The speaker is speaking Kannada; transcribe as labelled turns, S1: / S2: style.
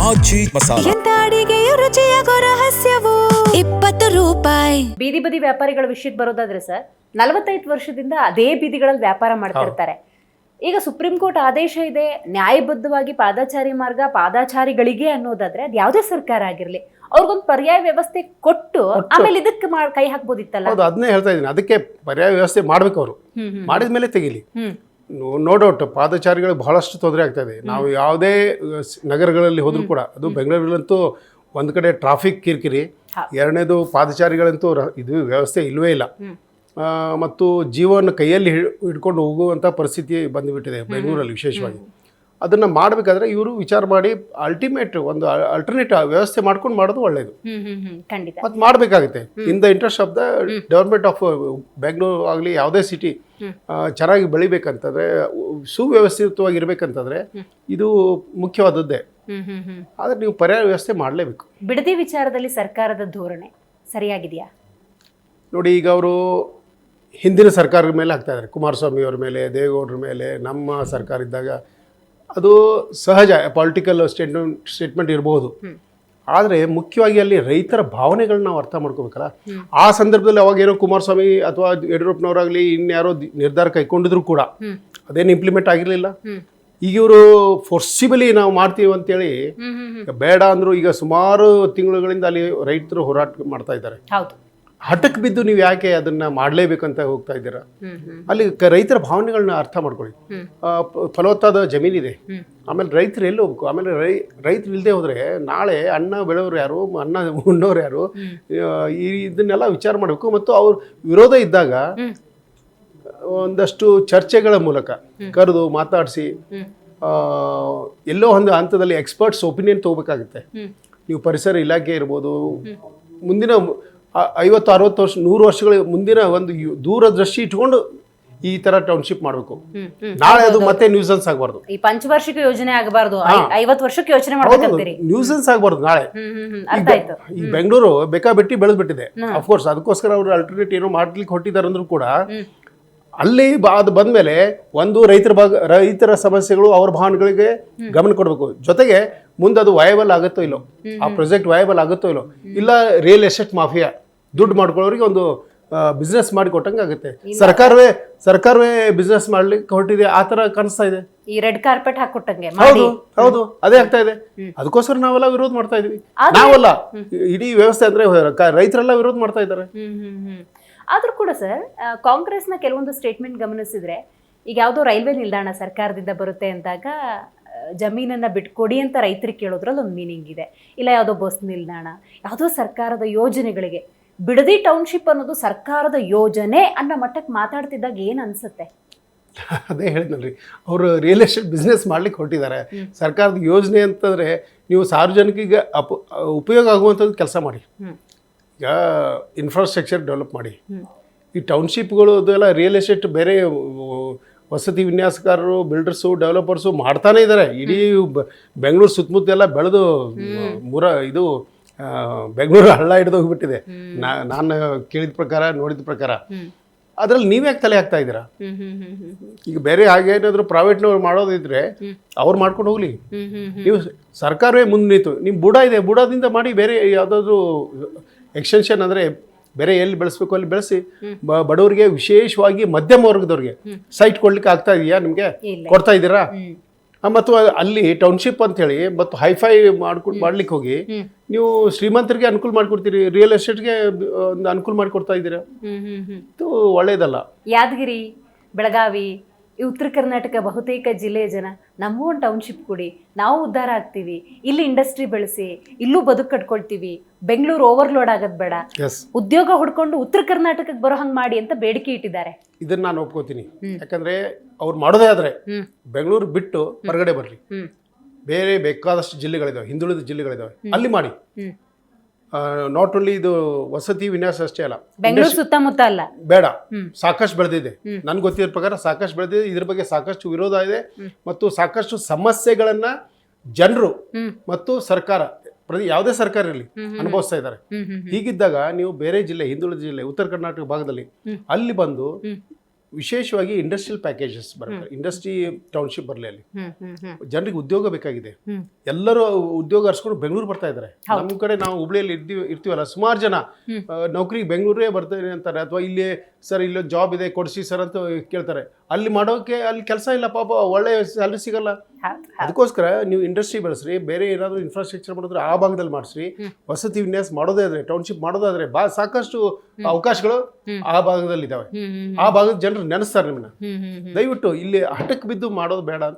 S1: ಆಚಿ ಮಸಾಲ.
S2: ಎಂತ ಅಡಿಗೆಯ ರುಚಿಯಾಗೋ ರಹಸ್ಯವು 20 ರೂಪಾಯಿ.
S3: ಬೀದಿ ಬದಿ ವ್ಯಾಪಾರಿಗಳ ವಿಷಯಕ್ಕೆ ಬರೋದಾದ್ರೆ ಸರ್, 45 ವರ್ಷದಿಂದ ಅದೇ ಬೀದಿಗಳಲ್ಲಿ ವ್ಯಾಪಾರ ಮಾಡ್ತಿರ್ತಾರೆ. ಈಗ ಸುಪ್ರೀಂ ಕೋರ್ಟ್ ಆದೇಶ ಇದೆ, ನ್ಯಾಯಬದ್ಧವಾಗಿ ಪಾದಾಚಾರಿ ಮಾರ್ಗ ಪಾದಾಚಾರಿಗಳಿಗೆ ಅನ್ನೋದಾದ್ರೆ ಅದು ಯಾವುದೇ ಸರ್ಕಾರ ಆಗಿರ್ಲಿ ಅವ್ರಿಗೊಂದು ಪರ್ಯಾಯ ವ್ಯವಸ್ಥೆ ಕೊಟ್ಟು ಆಮೇಲೆ ಇದಕ್ಕೆ ಕೈ ಹಾಕ್ಬೋದಿತ್ತಲ್ಲ.
S4: ಹೌದು, ಅದನ್ನೇ ಹೇಳ್ತಾ ಇದ್ದೀನಿ. ಅದಕ್ಕೆ ಪರ್ಯಾಯ ವ್ಯವಸ್ಥೆ ಮಾಡ್ಬೇಕು, ಅವರು ಮಾಡಿದ ಮೇಲೆ ತೆಗಿಲಿ. ನೋ ಡೌಟ್ ಪಾದಚಾರಿಗಳಿಗೆ ಬಹಳಷ್ಟು ತೊಂದರೆ ಆಗ್ತಾ ಇದೆ. ನಾವು ಯಾವುದೇ ನಗರಗಳಲ್ಲಿ ಹೋದ್ರೂ ಕೂಡ, ಅದು ಬೆಂಗಳೂರಲ್ಲಂತೂ ಒಂದು ಕಡೆ ಟ್ರಾಫಿಕ್ ಕಿರಿಕಿರಿ, ಎರಡನೇದು ಪಾದಚಾರಿಗಳಂತೂ ಇದು ವ್ಯವಸ್ಥೆ ಇಲ್ಲವೇ ಇಲ್ಲ. ಮತ್ತು ಜೀವನ ಕೈಯಲ್ಲಿ ಹಿಡ್ಕೊಂಡು ಹೋಗುವಂಥ ಪರಿಸ್ಥಿತಿ ಬಂದುಬಿಟ್ಟಿದೆ ಬೆಂಗಳೂರಲ್ಲಿ ವಿಶೇಷವಾಗಿ. ಅದನ್ನು ಮಾಡಬೇಕಾದ್ರೆ ಇವರು ವಿಚಾರ ಮಾಡಿ ಅಲ್ಟಿಮೇಟ್ ಒಂದು ಅಲ್ಟರ್ನೇಟ್ ವ್ಯವಸ್ಥೆ ಮಾಡ್ಕೊಂಡು ಮಾಡೋದು ಒಳ್ಳೆಯದು. ಮತ್ತು ಮಾಡಬೇಕಾಗುತ್ತೆ in the interest of the development of Bengaluru ಆಗಲಿ ಯಾವುದೇ ಸಿಟಿ ಚೆನ್ನಾಗಿ ಬೆಳಿಬೇಕಂತಂದರೆ, ಸುವ್ಯವಸ್ಥಿತವಾಗಿರ್ಬೇಕಂತಂದರೆ ಇದು ಮುಖ್ಯವಾದದ್ದೇ. ಆದರೆ ನೀವು ಪರ್ಯಾಯ ವ್ಯವಸ್ಥೆ ಮಾಡಲೇಬೇಕು.
S3: ಬಿಡದಿ ವಿಚಾರದಲ್ಲಿ ಸರ್ಕಾರದ ಧೋರಣೆ ಸರಿಯಾಗಿದೆಯಾ
S4: ನೋಡಿ. ಈಗ ಅವರು ಹಿಂದಿನ ಸರ್ಕಾರದ ಮೇಲೆ ಹಾಕ್ತಾ ಇದ್ದಾರೆ, ಕುಮಾರಸ್ವಾಮಿ ಅವ್ರ ಮೇಲೆ, ದೇವೇಗೌಡರ ಮೇಲೆ. ನಮ್ಮ ಸರ್ಕಾರ ಇದ್ದಾಗ ಅದು ಸಹಜ, ಪೊಲಿಟಿಕಲ್ ಸ್ಟೇಟ್ಮೆಂಟ್ ಇರಬಹುದು. ಆದರೆ ಮುಖ್ಯವಾಗಿ ಅಲ್ಲಿ ರೈತರ ಭಾವನೆಗಳನ್ನ ನಾವು ಅರ್ಥ ಮಾಡ್ಕೋಬೇಕಲ್ಲ. ಆ ಸಂದರ್ಭದಲ್ಲಿ ಅವಾಗ ಏನೋ ಕುಮಾರಸ್ವಾಮಿ ಅಥವಾ ಯಡಿಯೂರಪ್ಪನವರಾಗಲಿ ಇನ್ಯಾರೋ ನಿರ್ಧಾರ ಕೈಗೊಂಡಿದ್ರು ಕೂಡ ಅದೇನು ಇಂಪ್ಲಿಮೆಂಟ್ ಆಗಿರಲಿಲ್ಲ. ಈಗ ಇವರು ಫೋರ್ಸಿಬಲಿ ನಾವು ಮಾಡ್ತೀವಿ ಅಂತೇಳಿ ಬೇಡ ಅಂದರು. ಈಗ ಸುಮಾರು ತಿಂಗಳುಗಳಿಂದ ಅಲ್ಲಿ ರೈತರು ಹೋರಾಟ ಮಾಡ್ತಾ ಇದ್ದಾರೆ. ಹಠಕ್ಕೆ ಬಿದ್ದು ನೀವು ಯಾಕೆ ಅದನ್ನ ಮಾಡಲೇಬೇಕಂತ ಹೋಗ್ತಾ ಇದ್ದೀರಾ? ಅಲ್ಲಿ ರೈತರ ಭಾವನೆಗಳನ್ನ ಅರ್ಥ ಮಾಡ್ಕೊಳ್ಳಿ. ಫಲವತ್ತಾದ ಜಮೀನಿದೆ, ಆಮೇಲೆ ರೈತರು ಎಲ್ಲಿ ಹೋಗ್ಬೇಕು? ಆಮೇಲೆ ರೈತರು ಇಲ್ಲದೆ ಹೋದರೆ ನಾಳೆ ಅನ್ನ ಬೆಳೆಯೋರು ಯಾರು, ಅನ್ನ ಉಣ್ಣೋರು ಯಾರು? ಇದನ್ನೆಲ್ಲ ವಿಚಾರ ಮಾಡಬೇಕು. ಮತ್ತು ಅವ್ರ ವಿರೋಧ ಇದ್ದಾಗ ಒಂದಷ್ಟು ಚರ್ಚೆಗಳ ಮೂಲಕ ಕರೆದು ಮಾತಾಡಿಸಿ ಎಲ್ಲೋ ಒಂದು ಹಂತದಲ್ಲಿ ಎಕ್ಸ್ಪರ್ಟ್ಸ್ ಒಪಿನಿಯನ್ ತಗೋಬೇಕಾಗುತ್ತೆ. ನೀವು ಪರಿಸರ ಇಲಾಖೆ ಇರ್ಬೋದು, ಮುಂದಿನ 50-60 ವರ್ಷ 100 ವರ್ಷಗಳ ಮುಂದಿನ ಒಂದು ದೂರದೃಷ್ಟಿ ಇಟ್ಕೊಂಡು ಈ ತರ ಟೌನ್ಶಿಪ್ ಮಾಡಬೇಕು. ನಾಳೆ ಅದು ಮತ್ತೆ ನ್ಯೂಸೆನ್ಸ್ ಆಗಬಾರ್ದು.
S3: ಈ ಪಂಚವಾರ್ಷಿಕ ಯೋಜನೆ ಆಗಬಾರ್ದು, 50 ವರ್ಷಕ್ಕೆ ಯೋಚನೆ ಮಾಡಬೇಕಂತೀರಿ.
S4: ನ್ಯೂಸೆನ್ಸ್ ಆಗಬಾರ್ದು ನಾಳೆ. ಈ ಬೆಂಗಳೂರು ಬೇಕಾಬಿಟ್ಟಿ ಬೆಳೆದ್ಬಿಟ್ಟಿದೆ. ಅಫ್ಕೋರ್ಸ್ ಅದಕ್ಕೋಸ್ಕರ ಅವರು ಅಲ್ಟರ್ನೇಟ್ ಏನೋ ಮಾಡ್ಲಿಕ್ಕೆ ಹೊಟ್ಟಿದ್ದಾರೆ ಅಂದ್ರೂ ಕೂಡ ಅಲ್ಲಿ ಅದು ಬಂದ್ಮೇಲೆ ಒಂದು ರೈತರ ಸಮಸ್ಯೆಗಳು, ಅವ್ರ ಭಾವನೆಗಳಿಗೆ ಗಮನ ಕೊಡಬೇಕು. ಜೊತೆಗೆ ಮುಂದೆ ಅದು ವಯಬಲ್ ಆಗುತ್ತೋ ಇಲ್ಲೋ, ಆ ಪ್ರಾಜೆಕ್ಟ್ ವಯಬಲ್ ಆಗುತ್ತೋ ಇಲ್ಲೋ, ಇಲ್ಲ ರಿಯಲ್ ಎಸ್ಟೇಟ್ ಮಾಫಿಯಾ ದುಡ್ಡು ಮಾಡ್ಕೊಳ್ಳೋರಿಗೆ ಒಂದು ಬಿಸ್ನೆಸ್ ಮಾಡಿ ಕೊಟ್ಟಂಗೆ ಆಗುತ್ತೆ. ಸರ್ಕಾರವೇ ಬಿಸ್ನೆಸ್ ಮಾಡ್ಲಿಕ್ಕೆ ಹೊರಟಿದೆ, ಆ ತರ ಕಾಣಿಸ್ತಾ ಇದೆ.
S3: ಈ ರೆಡ್ ಕಾರ್ಪೆಟ್ ಹಾಕೊಟ್ಟಂಗೆ.
S4: ಹೌದು, ಅದೇ ಆಗ್ತಾ ಇದೆ. ಅದಕ್ಕೋಸ್ಕರ ನಾವೆಲ್ಲ ವಿರೋಧ ಮಾಡ್ತಾ ಇದೀವಿ. ನಾವಲ್ಲ, ಇಡೀ ವ್ಯವಸ್ಥೆ ಅಂದ್ರೆ ರೈತರೆಲ್ಲ ವಿರೋಧ ಮಾಡ್ತಾ ಇದ್ದಾರೆ.
S3: ಆದ್ರೂ ಕೂಡ ಸರ್, ಕಾಂಗ್ರೆಸ್ನ ಕೆಲವೊಂದು ಸ್ಟೇಟ್ಮೆಂಟ್ ಗಮನಿಸಿದ್ರೆ, ಈಗ ಯಾವುದೋ ರೈಲ್ವೆ ನಿಲ್ದಾಣ ಸರ್ಕಾರದಿಂದ ಬರುತ್ತೆ ಅಂದಾಗ ಜಮೀನನ್ನ ಬಿಟ್ಕೊಡಿ ಅಂತ ರೈತರಿಗೆ ಕೇಳೋದ್ರಲ್ಲಿ ಒಂದು ಮೀನಿಂಗ್ ಇದೆ. ಇಲ್ಲ ಯಾವುದೋ ಬಸ್ ನಿಲ್ದಾಣ, ಯಾವುದೋ ಸರ್ಕಾರದ ಯೋಜನೆಗಳಿಗೆ ಬಿಡದಿ ಟೌನ್ಶಿಪ್ ಅನ್ನೋದು ಸರ್ಕಾರದ ಯೋಜನೆ ಅನ್ನೋ ಮಟ್ಟಕ್ಕೆ ಮಾತಾಡ್ತಿದ್ದಾಗ ಏನು ಅನ್ಸುತ್ತೆ?
S4: ಅದೇ ಹೇಳಿದ್ನಲ್ರಿ, ಅವರು ರಿಯಲ್ ಎಸ್ಟೇಟ್ ಬಿಸ್ನೆಸ್ ಮಾಡ್ಲಿಕ್ಕೆ ಹೊರಟಿದ್ದಾರೆ. ಸರ್ಕಾರದ ಯೋಜನೆ ಅಂತಂದ್ರೆ ನೀವು ಸಾರ್ವಜನಿಕರಿಗೆ ಉಪಯೋಗ ಆಗುವಂಥದ್ದು ಕೆಲಸ ಮಾಡಿ. ಈಗ ಇನ್ಫ್ರಾಸ್ಟ್ರಕ್ಚರ್ ಡೆವಲಪ್ ಮಾಡಿ. ಈ ಟೌನ್ಶಿಪ್ಗಳು ಅದೆಲ್ಲ ರಿಯಲ್ ಎಸ್ಟೇಟ್ ಬೇರೆ ವಸತಿ ವಿನ್ಯಾಸಕಾರರು, ಬಿಲ್ಡರ್ಸು, ಡೆವಲಪರ್ಸು ಮಾಡ್ತಾನೆ ಇದ್ದಾರೆ. ಇಡೀ ಬೆಂಗಳೂರು ಸುತ್ತಮುತ್ತ ಎಲ್ಲ ಬೆಳೆದು ಇದು ಬೆಂಗಳೂರು ಹಳ್ಳ ಹಿಡಿದು ಹೋಗ್ಬಿಟ್ಟಿದೆ. ನಾನು ಕೇಳಿದ ಪ್ರಕಾರ, ನೋಡಿದ ಪ್ರಕಾರ. ಅದ್ರಲ್ಲಿ ನೀವ್ಯಾಕೆ ತಲೆ ಹಾಕ್ತಾ ಇದ್ದೀರಾ? ಈಗ ಬೇರೆ ಹಾಗೆ ಏನಾದರೂ ಪ್ರೈವೇಟ್ನವ್ರು ಮಾಡೋದಿದ್ರೆ ಅವ್ರು ಮಾಡ್ಕೊಂಡು ಹೋಗ್ಲಿ. ನೀವು ಸರ್ಕಾರವೇ ಮುಂದೆ ನಿಂತು ನಿಮ್ಮ ಬುಡ ಇದೆ, ಬುಡದಿಂದ ಮಾಡಿ. ಬೇರೆ ಯಾವುದಾದ್ರೂ ಎಕ್ಸ್ಟೆನ್ಷನ್ ಅಂದರೆ ಬೇರೆ ಎಲ್ಲಿ ಬೆಳೆಸ್ಬೇಕು ಅಲ್ಲಿ ಬೆಳೆಸಿ. ಬಡವರಿಗೆ, ವಿಶೇಷವಾಗಿ ಮಧ್ಯಮ ವರ್ಗದವ್ರಿಗೆ ಸೈಟ್ ಕೊಡ್ಲಿಕ್ಕೆ ಆಗ್ತಾ ಇದೆಯಾ? ನಿಮಗೆ ಕೊಡ್ತಾ ಇದ್ದೀರಾ? ಮತ್ತು ಅಲ್ಲಿ ಟೌನ್ಶಿಪ್ ಅಂತೇಳಿ ಮತ್ತು ಹೈಫೈ ಮಾಡ್ಲಿಕ್ಕೆ ಹೋಗಿ ನೀವು ಶ್ರೀಮಂತರಿಗೆ ಅನುಕೂಲ ಮಾಡಿಕೊಡ್ತೀರಿ, ರಿಯಲ್ ಎಸ್ಟೇಟ್ಗೆ ಒಂದು ಅನುಕೂಲ ಮಾಡಿಕೊಡ್ತಾ ಇದ್ದೀರಾ. ಇದು ಒಳ್ಳೇದಲ್ಲ.
S3: ಯಾದಗಿರಿ, ಬೆಳಗಾವಿ, ಈ ಉತ್ತರ ಕರ್ನಾಟಕ ಬಹುತೇಕ ಜಿಲ್ಲೆಯ ಜನ ನಮಗೂ ಒಂದು ಟೌನ್ಶಿಪ್ ಕೊಡಿ, ನಾವು ಉದ್ಧಾರ ಆಗ್ತೀವಿ, ಇಲ್ಲಿ ಇಂಡಸ್ಟ್ರಿ ಬೆಳೆಸಿ, ಇಲ್ಲೂ ಬದುಕು ಕಟ್ಕೊಳ್ತೀವಿ, ಬೆಂಗಳೂರು ಓವರ್ಲೋಡ್ ಆಗೋದು ಬೇಡ, ಉದ್ಯೋಗ ಹುಡ್ಕೊಂಡು ಉತ್ತರ ಕರ್ನಾಟಕಕ್ಕೆ ಬರೋ ಹಂಗೆ ಮಾಡಿ ಅಂತ ಬೇಡಿಕೆ ಇಟ್ಟಿದ್ದಾರೆ.
S4: ಇದನ್ನ ನಾನು ಒಪ್ಕೋತೀನಿ. ಯಾಕಂದ್ರೆ ಅವ್ರು ಮಾಡೋದೇ ಆದ್ರೆ ಬೆಂಗಳೂರು ಬಿಟ್ಟು ಹೊರಗಡೆ ಬರ್ಲಿ, ಬೇರೆ ಬೇಕಾದಷ್ಟು ಜಿಲ್ಲೆಗಳಿದಾವೆ, ಹಿಂದುಳಿದ ಜಿಲ್ಲೆಗಳಿದಾವೆ, ಅಲ್ಲಿ ಮಾಡಿ. ನಾಟ್ ಓನ್ಲಿ ಇದು ವಸತಿ ವಿನ್ಯಾಸ ಅಷ್ಟೇ ಅಲ್ಲ,
S3: ಬೆಂಗಳೂರು ಸುತ್ತಮುತ್ತ ಅಲ್ಲ,
S4: ಬೇಡ, ಸಾಕಷ್ಟು ಬೆಳೆದಿದೆ. ನನ್ಗೆ ಗೊತ್ತಿರೋ ಪ್ರಕಾರ ಸಾಕಷ್ಟು ಬೆಳೆದಿದೆ. ಇದ್ರ ಬಗ್ಗೆ ಸಾಕಷ್ಟು ವಿರೋಧ ಇದೆ ಮತ್ತು ಸಾಕಷ್ಟು ಸಮಸ್ಯೆಗಳನ್ನ ಜನರು ಮತ್ತು ಸರ್ಕಾರ, ಯಾವುದೇ ಸರ್ಕಾರ ಇರಲಿ, ಅನುಭವಿಸ್ತಾ ಇದ್ದಾರೆ. ಹೀಗಿದ್ದಾಗ ನೀವು ಬೇರೆ ಜಿಲ್ಲೆ, ಹಿಂದುಳಿದ ಜಿಲ್ಲೆ, ಉತ್ತರ ಕರ್ನಾಟಕ ಭಾಗದಲ್ಲಿ ಅಲ್ಲಿ ಬಂದು ವಿಶೇಷವಾಗಿ ಇಂಡಸ್ಟ್ರಿಯಲ್ ಪ್ಯಾಕೇಜಸ್ ಬರುತ್ತೆ, ಇಂಡಸ್ಟ್ರಿ ಟೌನ್ಶಿಪ್ ಬರಲಿ, ಅಲ್ಲಿ
S3: ಹ್ಮ್ ಹ್ಮ್ ಹ್ಮ್
S4: ಜನರಿಗೆ ಉದ್ಯೋಗ ಬೇಕಾಗಿದೆ.
S3: ಹ್ಮ್.
S4: ಎಲ್ಲರೂ ಉದ್ಯೋಗ ಹರಿಸ್ಕೊಂಡು ಬೆಂಗಳೂರು ಬರ್ತಾ ಇದ್ದಾರೆ. ನಮ್ಮ ಕಡೆ ನಾವು ಹುಬ್ಳಿಯಲ್ಲಿ ಇರ್ತೀವಲ್ಲ, ಸುಮಾರು ಜನ ನೌಕರಿಗೆ ಬೆಂಗಳೂರೇ ಬರ್ತಾರೆ ಅಂತಾರೆ, ಅಥವಾ ಇಲ್ಲಿ ಸರ್ ಇಲ್ಲೋ ಜಾಬ್ ಇದೆ ಕೊಡಿಸಿ ಸರ್ ಅಂತ ಕೇಳ್ತಾರೆ. ಅಲ್ಲಿ ಮಾಡೋಕೆ ಅಲ್ಲಿ ಕೆಲಸ ಇಲ್ಲ ಪಾಪ, ಒಳ್ಳೆ ಸ್ಯಾಲ್ರಿ ಸಿಗಲ್ಲ. ಅದಕ್ಕೋಸ್ಕರ ನೀವು ಇಂಡಸ್ಟ್ರಿ ಬೆಳೆಸ್ರಿ, ಬೇರೆ ಏನಾದರೂ ಇನ್ಫ್ರಾಸ್ಟ್ರಕ್ಚರ್ ಮಾಡಿದ್ರೆ ಆ ಭಾಗದಲ್ಲಿ ಮಾಡಿಸ್ರಿ. ವಸತಿ ವಿನ್ಯಾಸ ಮಾಡೋದೇ ಆದ್ರೆ, ಟೌನ್ಶಿಪ್ ಮಾಡೋದಾದ್ರೆ ಸಾಕಷ್ಟು ಅವಕಾಶಗಳು ಆ ಭಾಗದಲ್ಲಿ ಇದಾವೆ. ಆ ಭಾಗದ ಜನರು ನೆನೆಸ್ತಾರೆ ನಿಮ್ಮನ್ನ. ದಯವಿಟ್ಟು ಇಲ್ಲಿ ಹಠಕ್ಕೆ ಬಿದ್ದು ಮಾಡೋದು ಬೇಡ ಅಂತ